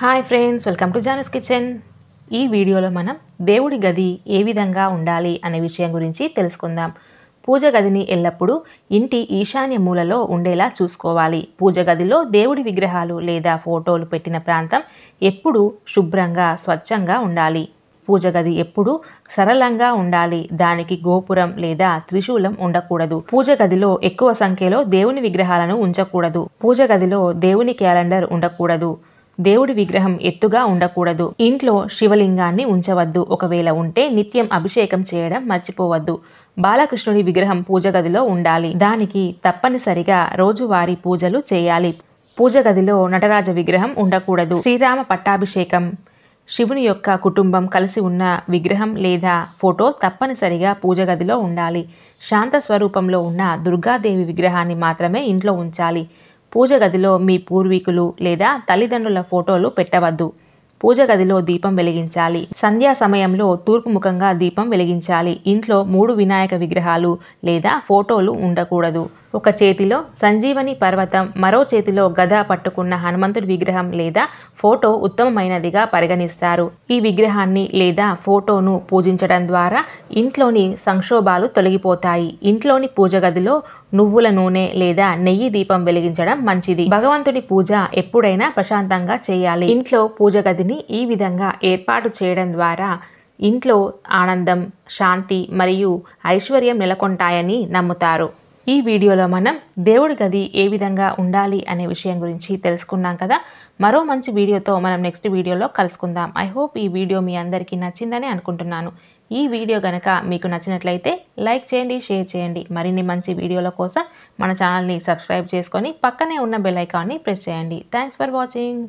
Hi friends, welcome to Janu's kitchen. ఈ వీడియోలో మనం దేవుడి గది ఏ విధంగా ఉండాలి అనే విషయం గురించి తెలుసుకుందాం. పూజ గదిని ఎల్లప్పుడూ ఇంటి ఈశాన్య మూలలో ఉండేలా చూసుకోవాలి. పూజ గదిలో దేవుడి విగ్రహాలు లేదా ఫోటోలు పెట్టిన ప్రాంతం ఎప్పుడూ శుభ్రంగా స్వచ్ఛంగా ఉండాలి. పూజ గది ఎప్పుడూ సరళంగా ఉండాలి. దానికి గోపురం లేదా త్రిశూలం ఉండకూడదు. పూజ గదిలో ఎక్కువ సంఖ్యలో దేవుని విగ్రహాలను ఉంచకూడదు. పూజ గదిలో దేవుని క్యాలెండర్ ఉండకూడదు. దేవుడి విగ్రహం ఎత్తుగా ఉండకూడదు. ఇంట్లో శివలింగాన్ని ఉంచవద్దు. ఒకవేళ ఉంటే నిత్యం అభిషేకం చేయడం మర్చిపోవద్దు. బాలకృష్ణుడి విగ్రహం పూజ గదిలో ఉండాలి. దానికి తప్పనిసరిగా రోజువారీ పూజలు చేయాలి. పూజ గదిలో నటరాజ విగ్రహం ఉండకూడదు. శ్రీరామ పట్టాభిషేకం, శివుని యొక్క కుటుంబం కలిసి ఉన్న విగ్రహం లేదా ఫోటో తప్పనిసరిగా పూజ గదిలో ఉండాలి. శాంత స్వరూపంలో ఉన్న దుర్గాదేవి విగ్రహాన్ని మాత్రమే ఇంట్లో ఉంచాలి. పూజ గదిలో మీ పూర్వీకులు లేదా తల్లిదండ్రుల ఫోటోలు పెట్టవద్దు. పూజ గదిలో దీపం వెలిగించాలి. సంధ్యా సమయంలో తూర్పు ముఖంగా దీపం వెలిగించాలి. ఇంట్లో 3 వినాయక విగ్రహాలు లేదా ఫోటోలు ఉండకూడదు. ఒక చేతిలో సంజీవని పర్వతం, మరో చేతిలో గద పట్టుకున్న హనుమంతుడి విగ్రహం లేదా ఫోటో ఉత్తమమైనదిగా పరిగణిస్తారు. ఈ విగ్రహాన్ని లేదా ఫోటోను పూజించడం ద్వారా ఇంట్లోని సంక్షోభాలు తొలగిపోతాయి. ఇంట్లోని పూజ గదిలో నువ్వుల నూనె లేదా నెయ్యి దీపం వెలిగించడం మంచిది. భగవంతుడి పూజ ఎప్పుడైనా ప్రశాంతంగా చేయాలి. ఇంట్లో పూజ గదిని ఈ విధంగా ఏర్పాటు చేయడం ద్వారా ఇంట్లో ఆనందం, శాంతి మరియు ఐశ్వర్యం నెలకొంటాయని నమ్ముతారు. ఈ వీడియోలో మనం దేవుడి గది ఏ విధంగా ఉండాలి అనే విషయం గురించి తెలుసుకున్నాం కదా. మరో మంచి వీడియోతో మనం నెక్స్ట్ వీడియోలో కలుసుకుందాం. ఐ హోప్ ఈ వీడియో మీ అందరికీ నచ్చిందని అనుకుంటున్నాను. ఈ వీడియో గనక మీకు నచ్చినట్లయితే లైక్ చేయండి, షేర్ చేయండి. మరిన్ని మంచి వీడియోల కోసం మన ఛానల్ని సబ్స్క్రైబ్ చేసుకొని పక్కనే ఉన్న బెల్ ఐకాన్ని ప్రెస్ చేయండి. Thanks for watching.